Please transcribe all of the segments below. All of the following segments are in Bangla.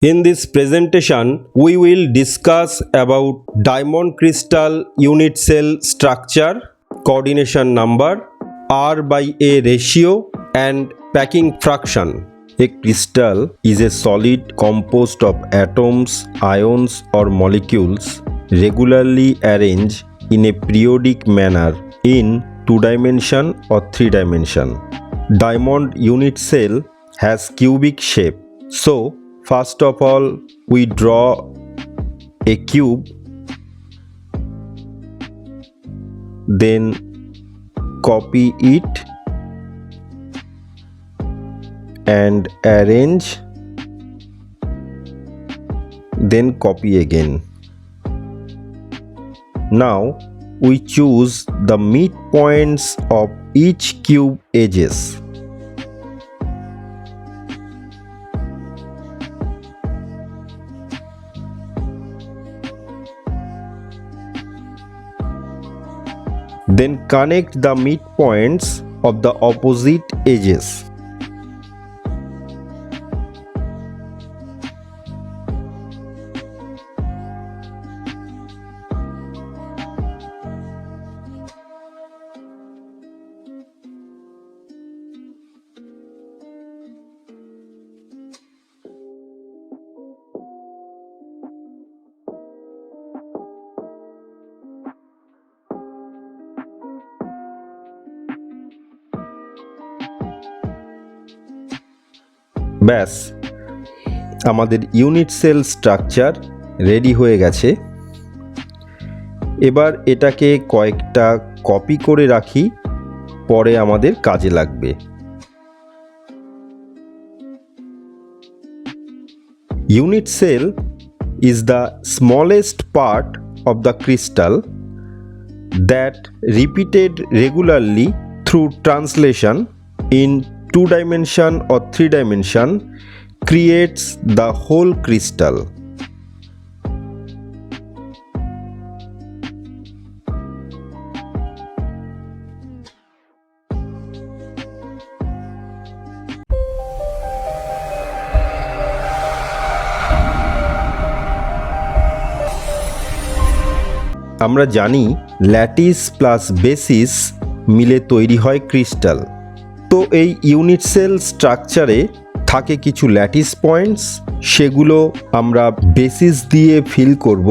In this presentation, we will discuss about diamond crystal unit cell structure, coordination number, R by A ratio, and packing fraction. A crystal is a solid composed of atoms, ions, or molecules regularly arranged in a periodic manner in 2-dimension or 3-dimension. Diamond unit cell has cubic shape. So, first of all, we draw a cube, then copy it and arrange, then copy again. Now we choose the midpoints of each cube edges. Then connect the midpoints of the opposite edges. ব্যাস, আমাদের ইউনিট সেল স্ট্রাকচার রেডি হয়ে গেছে। এবার এটাকে কয়েকটা কপি করে রাখি, পরে আমাদের কাজে লাগবে। Unit cell is the smallest part of the crystal that repeated regularly through translation in 2-dimension or 3-dimension creates the whole crystal. আমরা জানি ল্যাটিস প্লাস বেসিস মিলে তৈরি হয় ক্রিস্টাল। তো এই ইউনিট সেল স্ট্রাকচারে থাকে কিছু ল্যাটিস পয়েন্টস, সেগুলো আমরা বেসিস দিয়ে ফিল করব।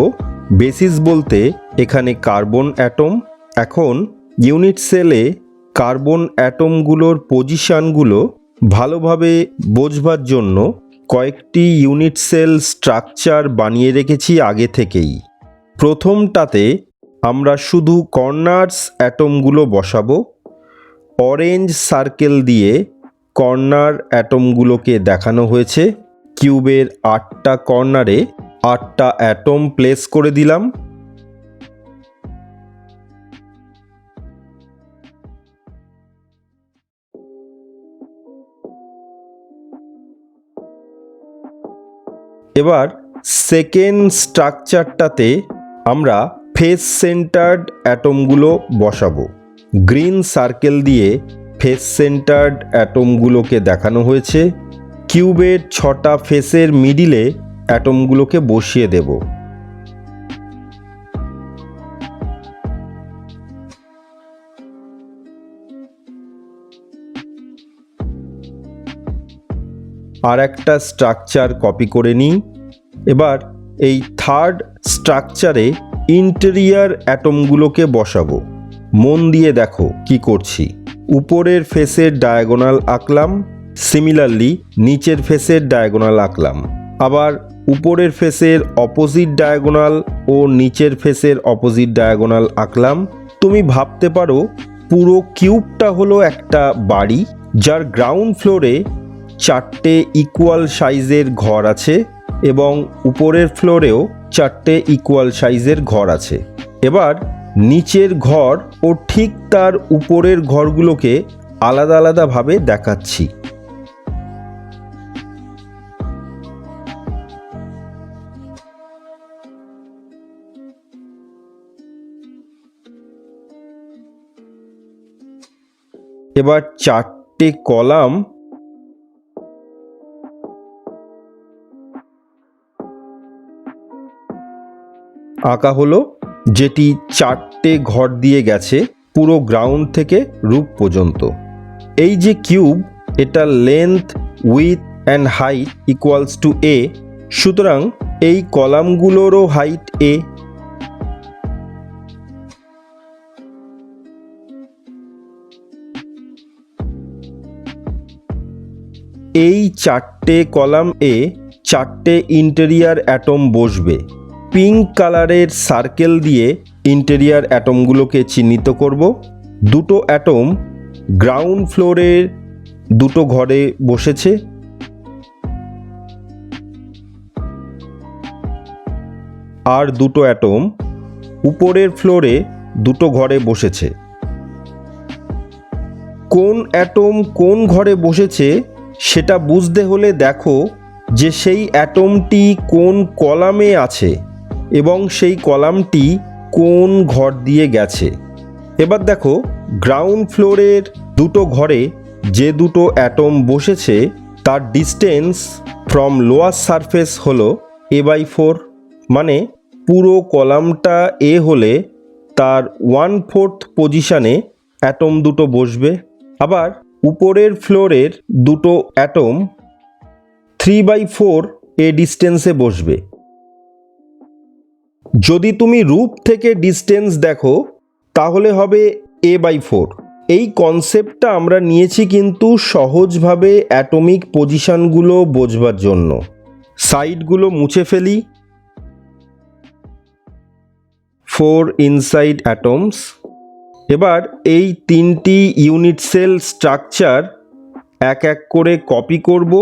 বেসিস বলতে এখানে কার্বন অ্যাটম। এখন ইউনিট সেলে কার্বন অ্যাটমগুলোর পজিশনগুলো ভালোভাবে বোঝবার জন্য কয়েকটি ইউনিট সেল স্ট্রাকচার বানিয়ে রেখেছি আগে থেকেই। প্রথমটাতে আমরা শুধু কর্নার্স অ্যাটমগুলো বসাবো। অরেঞ্জ সার্কেল দিয়ে কর্নার অ্যাটমগুলোকে দেখানো হয়েছে। কিউবের 8টা কর্নারে 8টা অ্যাটম প্লেস করে দিলাম। এবার সেকেন্ড স্ট্রাকচারটাতে আমরা ফেস সেন্টার্ড অ্যাটমগুলো বসাবো। গ্রিন সার্কেল দিয়ে ফেস সেন্টার্ড অ্যাটমগুলোকে দেখানো হয়েছে। কিউবের 6টা ফেসের মিডিলে অ্যাটমগুলোকে বসিয়ে দেব। আর একটা স্ট্রাকচার কপি করে নিই। এবার এই থার্ড স্ট্রাকচারে ইন্টেরিয়ার অ্যাটমগুলোকে বসাবো। মন দিয়ে দেখো কি করছি। উপরের ফেসের ডায়াগোনাল আঁকলাম, সিমিলারলি নিচের ফেসের ডায়াগোনাল আঁকলাম। আবার উপরের ফেসের অপোজিট ডায়াগোনাল ও নিচের ফেসের অপোজিট ডায়াগোনাল আঁকলাম। তুমি ভাবতে পারো পুরো কিউবটা হলো একটা বাড়ি, যার গ্রাউন্ড ফ্লোরে 4টে ইকুয়াল সাইজের ঘর আছে এবং উপরের ফ্লোরেও 4টে ইকুয়াল সাইজের ঘর আছে। এবার নিচের ঘর ও ঠিক তার উপরের ঘরগুলোকে আলাদা আলাদাভাবে দেখাচ্ছি। এবার 4টে কলাম আঁকা হলো, যেটি 4টে ঘর দিয়ে গেছে পুরো গ্রাউন্ড থেকে রুফ পর্যন্ত। এই যে কিউব, এটা length, width and height equals to a, সুতরাং এই কলামগুলোরও হাইট এ। এই 4টে কলাম এ 4টে ইন্টেরিয়ার অ্যাটম বসবে। পিঙ্ক কালারের সার্কেল দিয়ে ইন্টেরিয়ার অ্যাটমগুলোকে চিহ্নিত করব। 2টো অ্যাটম গ্রাউন্ড ফ্লোরের 2টো ঘরে বসেছে, আর 2টো অ্যাটম উপরের ফ্লোরে 2টো ঘরে বসেছে। কোন অ্যাটম কোন ঘরে বসেছে সেটা বুঝতে হলে দেখো যে সেই অ্যাটমটি কোন কলামে আছে এবং সেই কলামটি কোন ঘর দিয়ে গেছে। এবার দেখো গ্রাউন্ড ফ্লোরের 2টো ঘরে যে 2টো অ্যাটম বসেছে তার ডিস্টেন্স ফ্রম লোয়ার সারফেস হলো a/4, মানে পুরো কলামটা এ হলে তার 1/4 পজিশানে অ্যাটম 2টো বসবে। আবার উপরের ফ্লোরের 2টো অ্যাটম 3/4 এ ডিস্টেন্সে বসবে। যদি তুমি রুফ থেকে ডিস্টেন্স দেখো তাহলে হবে a/4। এই কনসেপ্টটা আমরা নিয়েছি কিন্তু সহজভাবে অ্যাটমিক পজিশনগুলো বোঝবার জন্য। সাইডগুলো মুছে ফেলি। 4 ইনসাইড অ্যাটমস। এবার এই 3টি ইউনিট সেল স্ট্রাকচার এক এক করে কপি করব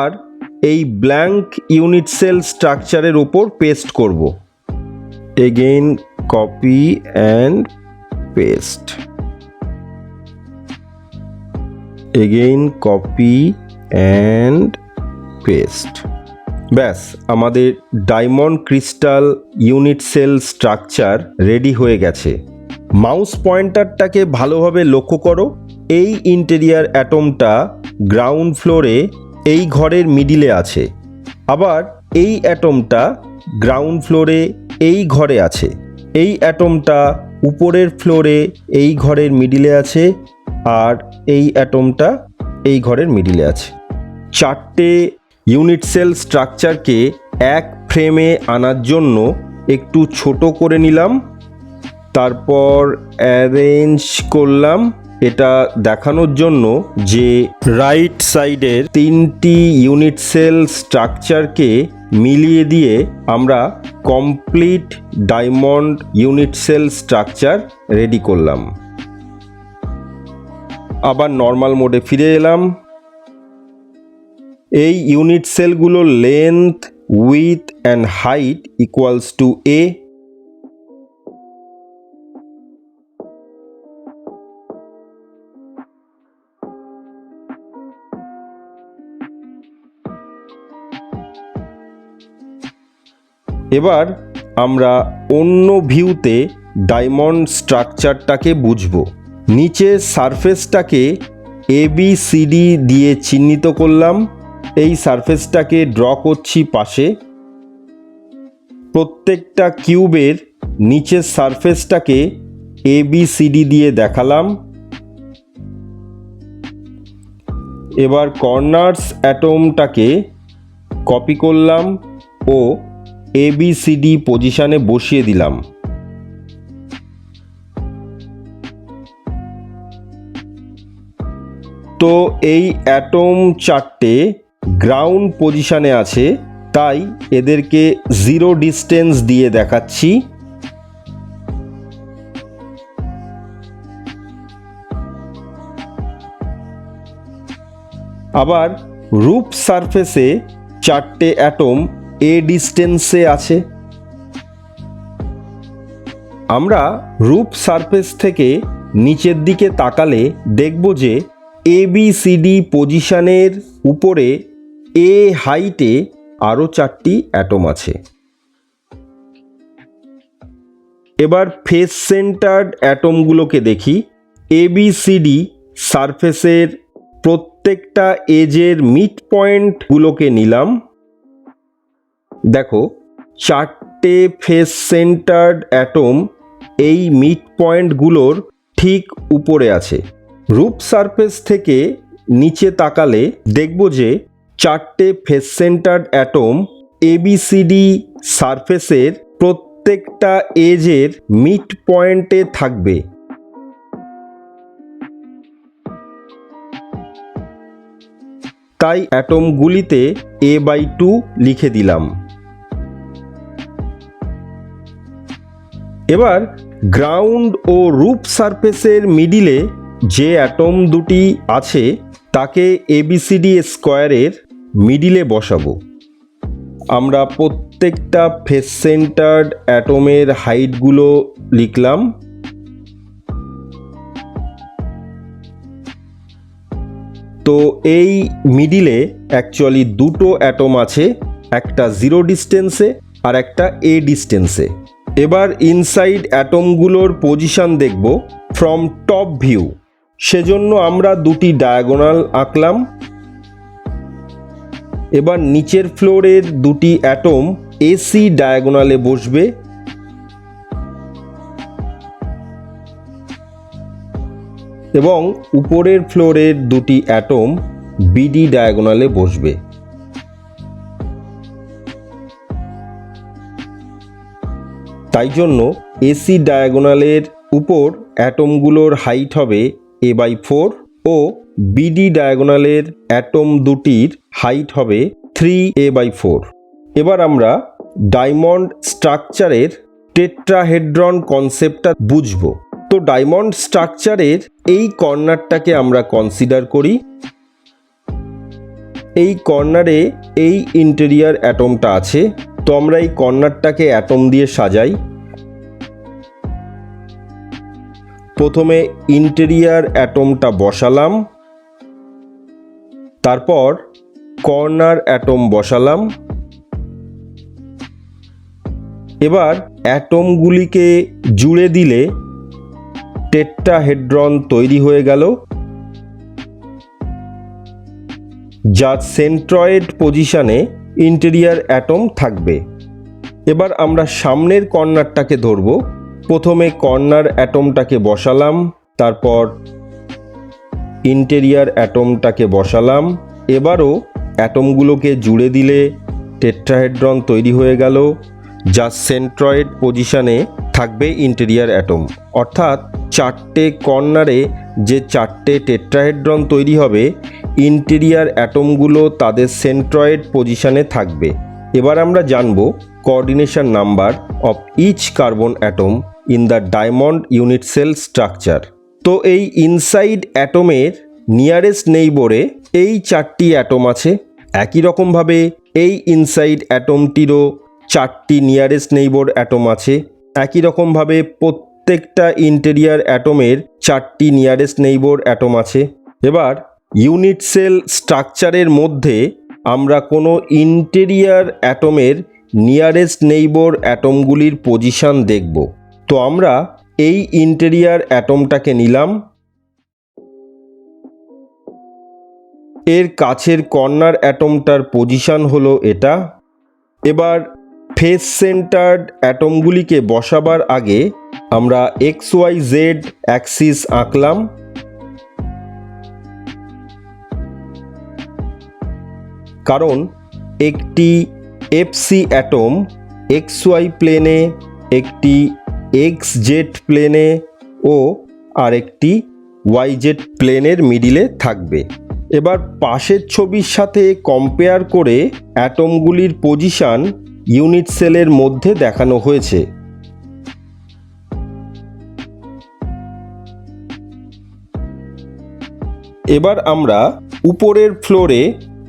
আর এই ব্ল্যাঙ্ক ইউনিট সেল স্ট্রাকচারের ওপর পেস্ট করব। Again copy and paste, again copy and paste. ব্যাস, আমাদের diamond crystal unit cell structure ready হয়ে গেছে। মাউস পয়েন্টারটাকে ভালোভাবে লক্ষ্য করো। এই ইন্টেরিয়ার অ্যাটমটা গ্রাউন্ড ফ্লোরে এই ঘরের মিডিলে আছে, আবার এই অ্যাটমটা গ্রাউন্ড ফ্লোরে এই ঘরে আছে, এই অ্যাটমটা উপরের ফ্লোরে এই ঘরের মিডিলে আছে, আর এই অ্যাটমটা এই ঘরের মিডিলে আছে। 4টে ইউনিট সেল স্ট্রাকচারকে এক ফ্রেমে আনার জন্য একটু ছোট করে নিলাম, তারপর অ্যারেঞ্জ করলাম এটা দেখানোর জন্য যে রাইট সাইডের 3টি ইউনিট সেল স্ট্রাকচারকে মিলিয়ে দিয়ে আমরা complete diamond unit cell structure ready করলাম। আবার নর্মাল মোডে ফিরে এলাম। এই ইউনিট সেলগুলোর length, width and height equals to a. এবার আমরা অন্য ভিউতে ডায়মন্ড স্ট্রাকচারটাকে বুঝব। নিচে সারফেসটাকে ABCD দিয়ে চিহ্নিত করলাম। এই সারফেসটাকে ড্র করছি পাশে। প্রত্যেকটা কিউবের নিচের সারফেসটাকে ABCD দিয়ে দেখালাম। এবার কর্নার্স অ্যাটমটাকে কপি করলাম ও ABCD পজিশনে বসিয়ে দিলাম। তো এই অ্যাটম 4টে গ্রাউন্ড পজিশনে আছে, তাই এদেরকে 0 ডিস্টেন্স দিয়ে দেখাচ্ছি। আবার রুফ সারফেসে 4টে অ্যাটম এ ডিস্টেন্সে আছে। আমরা রুফ সারফেস থেকে নিচের দিকে তাকালে দেখব যে ABCD পজিশনের উপরে এ হাইটে আরও 4টি অ্যাটম আছে। এবার ফেস সেন্টার্ড অ্যাটমগুলোকে দেখি। ABCD সারফেসের প্রত্যেকটা এজের মিড পয়েন্টগুলোকে নিলাম। দেখো 4 চারটে ফেস সেন্টার্ড অ্যাটম এই মিড পয়েন্টগুলোর ঠিক উপরে আছে। রুফ সারফেস থেকে নিচে তাকালে দেখব যে চারটে ফেস সেন্টার্ড অ্যাটম এবিসিডি সারফেসের প্রত্যেকটা এজের মিড পয়েন্টে থাকবে। তাই অ্যাটমগুলিতে A/2 লিখে দিলাম। এবার গ্রাউন্ড ও রুফ সারফেসের মিডিলে যে অ্যাটম দুটি আছে তাকে ABCD স্কোয়ারের মিডিলে বসাবো। আমরা প্রত্যেকটা ফেস সেন্টার্ড অ্যাটমের হাইটগুলো লিখলাম। তো এই মিডিলে অ্যাকচুয়ালি দুটো অ্যাটম আছে, একটা 0 ডিস্টেন্সে আর একটা A ডিস্টেন্সে। এবার ইনসাইড অ্যাটমগুলোর পজিশন দেখব ফ্রম টপ ভিউ। সেজন্য আমরা দুটি ডায়াগোনাল আঁকলাম। এবার নিচের ফ্লোরের দুটি অ্যাটম AC ডায়াগোনালে বসবে। এবং উপরের ফ্লোরের দুটি অ্যাটম BD ডায়াগোনালে বসবে। তাই জন্য AC ডায়াগোনালের উপর অ্যাটমগুলোর হাইট হবে A/4 ও BD ডায়াগোনালের অ্যাটম দুটির হাইট হবে 3A/4। এবার আমরা ডায়মন্ড স্ট্রাকচারের টেট্রাহেড্রন কনসেপ্টটা বুঝব। তো ডায়মন্ড স্ট্রাকচারের এই কর্নারটাকে আমরা কনসিডার করি। এই কর্নারে এই ইন্টেরিয়ার অ্যাটমটা আছে। তো আমরা এই কর্নারটাকে অ্যাটম দিয়ে সাজাই। প্রথমে ইন্টেরিয়ার অ্যাটমটা বসালাম, তারপর কর্নার অ্যাটম বসালাম। এবার অ্যাটমগুলিকে জুড়ে দিলে টেট্রাহেড্রন তৈরি হয়ে গেল, যার সেন্ট্রয়েড পজিশনে ইন্টেরিয়ার অ্যাটম থাকবে। এবার আমরা সামনের কর্নারটাকে ধরব। প্রথমে কর্নার অ্যাটমটাকে বসালাম, তারপর ইন্টেরিয়ার অ্যাটমটাকে বসালাম। এবারও অ্যাটমগুলোকে জুড়ে দিলে টেট্রাহেড্রন তৈরি হয়ে গেল, যার সেন্ট্রয়েড পজিশনে থাকবে ইন্টেরিয়ার অ্যাটম। অর্থাৎ চারটে কর্নারে যে চারটে টেট্রাহেড্রন তৈরি হবে, ইন্টেরিয়ার অ্যাটমগুলো তাদের সেন্ট্রয়েড পজিশনে থাকবে। এবার আমরা জানব coordination number of each carbon atom in the diamond unit cell structure. তো এই ইনসাইড অ্যাটমের নিয়ারেস্ট নেইবরে এই চারটি অ্যাটম আছে। একই রকমভাবে এই ইনসাইড অ্যাটমটিরও চারটি নিয়ারেস্ট নেইবর অ্যাটম আছে। একই রকমভাবে প্রত্যেকটা ইন্টেরিয়ার অ্যাটমের চারটি নিয়ারেস্ট নেইবর অ্যাটম আছে। এবার ইউনিট সেল স্ট্রাকচারের মধ্যে আমরা কোনো ইন্টেরিয়ার অ্যাটমের নিয়ারেস্ট নেইবর অ্যাটমগুলির পজিশন দেখব। তো আমরা এই ইন্টেরিয়ার অ্যাটমটাকে নিলাম, এর কাছের কর্নার অ্যাটমটার পজিশন হলো এটা। এবার ফেস সেন্টার্ড অ্যাটমগুলিকে বসাবার আগে আমরা XYZ অ্যাক্সিস আঁকলাম। কারণ একটি FC অ্যাটম XY প্লেনে, একটি XZ প্লেনে ও আরেকটি YZ প্লেনের মিডিলে থাকবে। এবার পাশের ছবির সাথে কম্পেয়ার করে অ্যাটমগুলির পজিশন ইউনিট সেলের মধ্যে দেখানো হয়েছে। এবার আমরা উপরের ফ্লোরে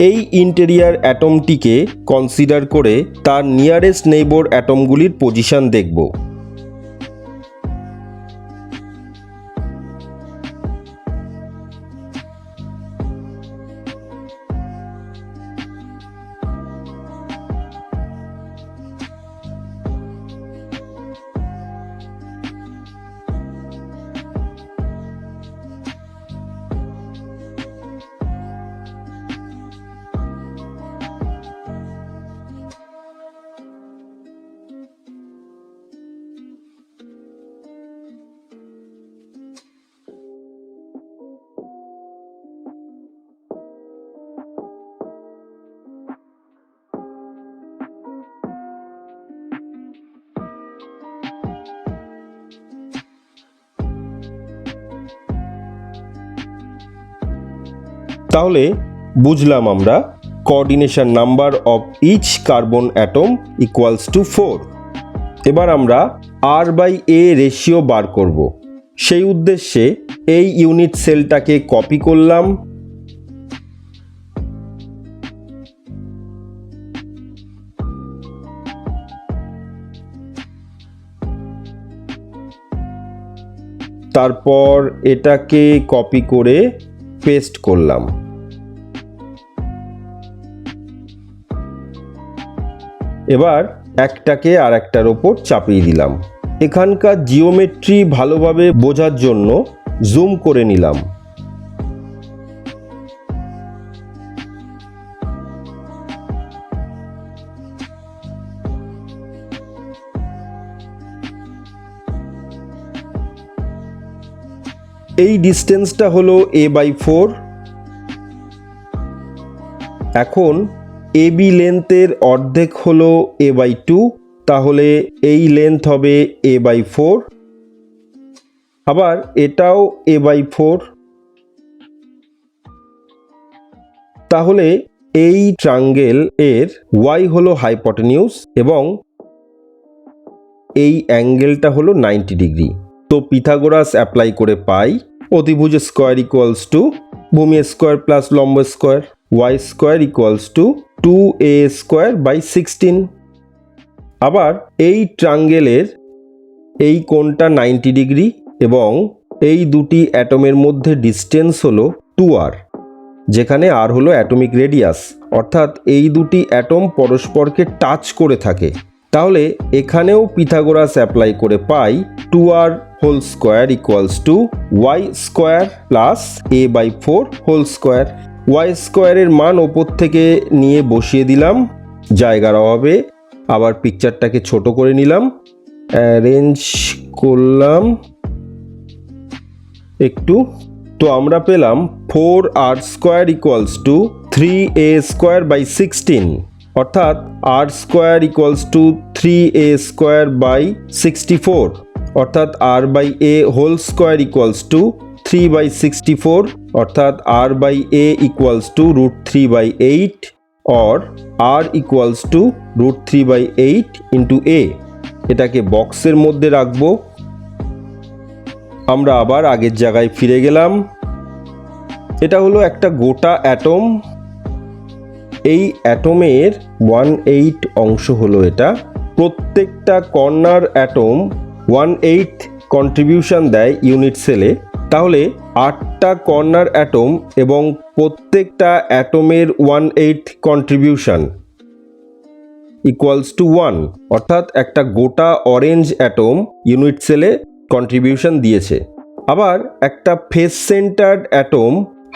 এই ইন্টেরিয়ার অ্যাটমটিকে কনসিডার করে তার নিয়ারেস্ট নেইবর অ্যাটমগুলির পজিশন দেখব। তাহলে বুঝলাম আমরা coordination number of each carbon atom equals to 4। এবার আমরা R/A রেশিও বার করব। সেই উদ্দেশ্যে এই ইউনিট সেলটাকে কপি করলাম, তারপর এটাকে কপি করে পেস্ট করলাম। এবার একটাকে আর একটার ওপর চাপিয়ে দিলাম। এখানকার জিওমেট্রি ভালোভাবে বোঝার জন্য জুম করে নিলাম। এই ডিস্টেন্সটা হলো a/4। এখন AB লেন্থের অর্ধেক হলো a/2, তাহলে এই লেন্থ হবে a/4। আবার এটাও a/4। তাহলে এই ট্রায়াঙ্গেল এর y হলো হাইপোটেনিউস এবং এই অ্যাঙ্গেলটা হলো 90 ডিগ্রি। তো পিথাগোরাস অ্যাপ্লাই করে পাই অতিভুজ স্কোয়ার ইকুয়ালস টু ভূমি স্কোয়ার প্লাস লম্ব square y square equals to 2a square by 16। আবার এই ট্রায়াঙ্গেলের এই কোণটা 90 ডিগ্রি এবং এই দুটি অ্যাটমের মধ্যে ডিস্টেন্স হলো 2r, যেখানে r হলো অ্যাটমিক রেডিয়াস, অর্থাৎ এই দুটি অ্যাটম পরস্পরকে টাচ করে থাকে। তাহলে এখানেও পিথাগোরাস অ্যাপ্লাই করে পাই 2r whole square equals to y square plus a/4 whole square. y স্কোয়ারের মান ওপর থেকে নিয়ে বসিয়ে দিলাম জায়গার অভাবে। আবার পিকচারটাকে ছোট করে নিলাম, অ্যারেঞ্জ করলাম একটু। তো আমরা পেলাম 4r square equals to 3a square by 16, অর্থাৎ r square equals to 3a square by 64, অর্থাৎ r/a whole square equals two 3/64, অর্থাৎ r/a equals to √3/8 or r equals to √3/8 into a। এটাকে বক্সের মধ্যে রাখবো। আমরা আবার আগের জায়গায় ফিরে গেলাম। এটা হলো একটা গোটা অ্যাটম। এই অ্যাটমের 1/8 অংশ হলো এটা। প্রত্যেকটা কর্নার অ্যাটম 1/8 কন্ট্রিবিউশন দেয় ইউনিট সেলে। তাহলে 8টা কর্নার অ্যাটম এবং প্রত্যেকটা অ্যাটমের 1/8 কন্ট্রিবিউশন ইকুয়ালস টু 1, অর্থাৎ একটা গোটা অরেঞ্জ অ্যাটম ইউনিট সেলে কন্ট্রিবিউশন দিয়েছে। আবার একটা face centred atom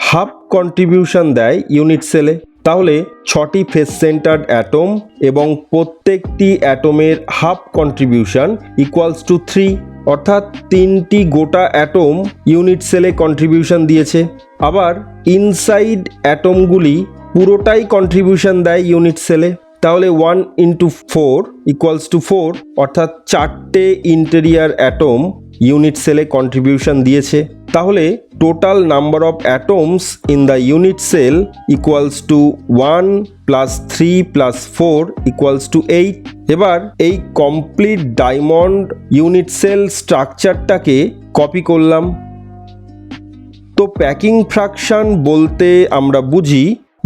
half contribution দেয় ইউনিট সেলে। তাহলে 6টি ফেস সেন্টার্ড অ্যাটম এবং প্রত্যেকটি অ্যাটমের হাফ কন্ট্রিবিউশন ইকুয়ালস টু 3, অর্থাৎ 3টি গোটা অ্যাটম ইউনিট সেলে কন্ট্রিবিউশন দিয়েছে। আবার ইনসাইড অ্যাটমগুলি পুরোটাই কন্ট্রিবিউশন দেয় ইউনিট সেলে। তাহলে 1 ইন্টু 4 ইকুয়ালস টু 4, অর্থাৎ 4টে ইন্টেরিয়ার অ্যাটম ইউনিট সেলে কন্ট্রিবিউশন দিয়েছে। তাহলে total number of atoms in the unit cell equals to 1 plus 3 plus 4 equals to 8। এবার এই কমপ্লিট ডায়মন্ড ইউনিট সেল স্ট্রাকচারটাকে কপি করলাম। তো প্যাকিং ফ্র্যাকশন বলতে আমরা বুঝি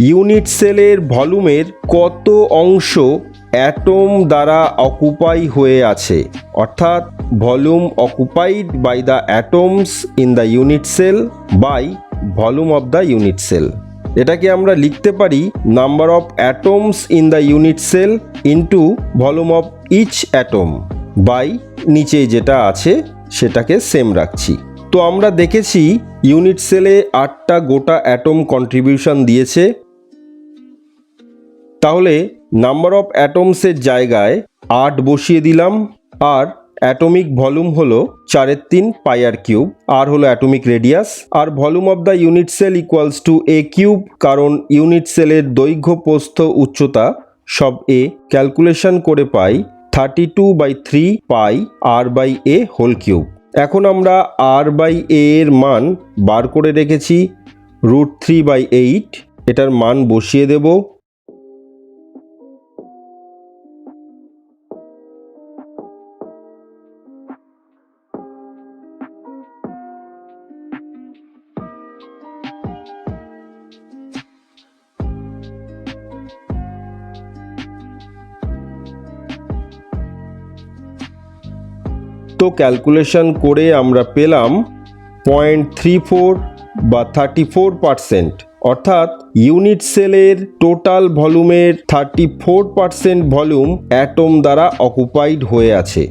ইউনিট সেলের ভলিউমের কত অংশ অ্যাটম দ্বারা অকুপাই হয়ে আছে, অর্থাৎ volume occupied by the atoms in the unit cell by volume of the unit cell. এটাকে আমরা লিখতে পারি number of atoms in the unit cell into volume of each atom by নিচে যেটা আছে সেটাকে সেম রাখছি। তো আমরা দেখেছি ইউনিট সেলে 8টা গোটা অ্যাটম কন্ট্রিবিউশন দিয়েছে। তাহলে নাম্বার অফ অ্যাটমসের জায়গায় 8 বসিয়ে দিলাম। আর অ্যাটমিক ভলিউম হলো 4/3 πr³, আর হলো অ্যাটমিক রেডিয়াস। আর volume of the unit cell equals to a³, কারণ ইউনিট সেলের দৈর্ঘ্য প্রস্থ উচ্চতা সব a। ক্যালকুলেশন করে পাই 32/3 পাই r/a হোল কিউব। এখন আমরা r/a এর মান বার করে রেখেছি। √3/8 এটার মান বসিয়ে দেব। তো ক্যালকুলেশন করে আমরা পেলাম 0.34 বা 34%, অর্থাৎ ইউনিট সেলের টোটাল ভলিউমের 34% ভলিউম অ্যাটম দ্বারা অকুপাইড হয়ে আছে।